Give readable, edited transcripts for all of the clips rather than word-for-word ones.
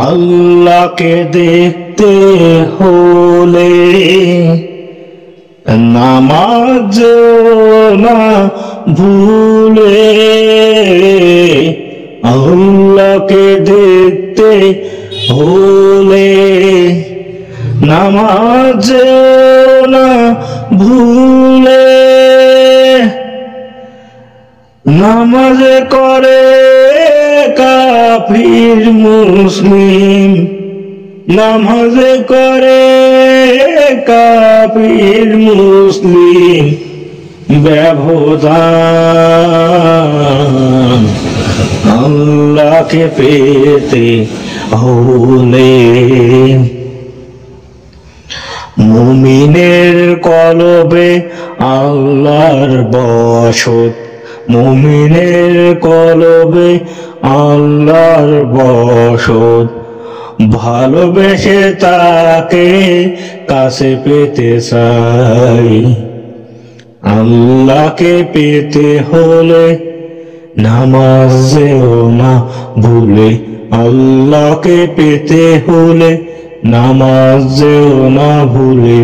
আল্লাহকে দেখতে হলে নামাজ না ভুলে, আল্লাহকে দেখতে হলে নামাজ না ভুলে। নামাজ করে কাফির মুসলিম, নামাজ করে কাফির মুসলিম ব্যবধান। আল্লাহকে পেতে হলে মুমিনের কলবে আল্লাহর বসত, মুমিনের কলবে আল্লাহর বসত। ভালোবেসে তাকে কাছে পেতে চাই। আল্লাহকে পেতে হলে নামাজেও না ভুলে, আল্লাহকে পেতে হলে নামাজেও না ভুলে।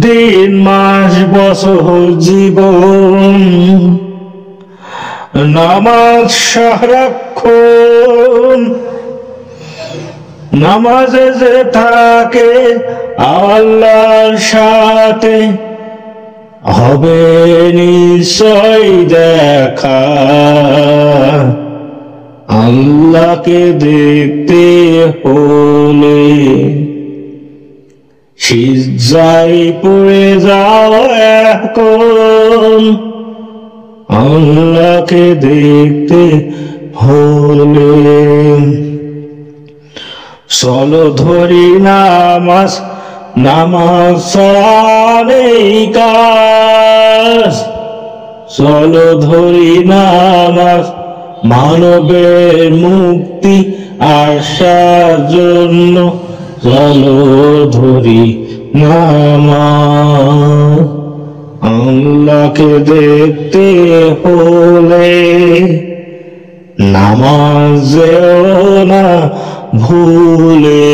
দিন মাস বছর জীবন নামাজ সারাক্ষণ, নামাজে যে থাকে আল্লাহর সাথে হবে নিশ্চয় দেখা। আল্লাহকে দেখতে হলে সিজদায় পড়ে যাও এখন। আল্লাহকে দেখতে হলে চলো ধরি নামাজ, নামাজ ছাড়াই কাজ। চলো ধরি নামাজ মানবের মুক্তি আসার জন্য, চলো ধরি নামাজ। আল্লাহকে দেখতে হলে নামাজেও না ভুলে।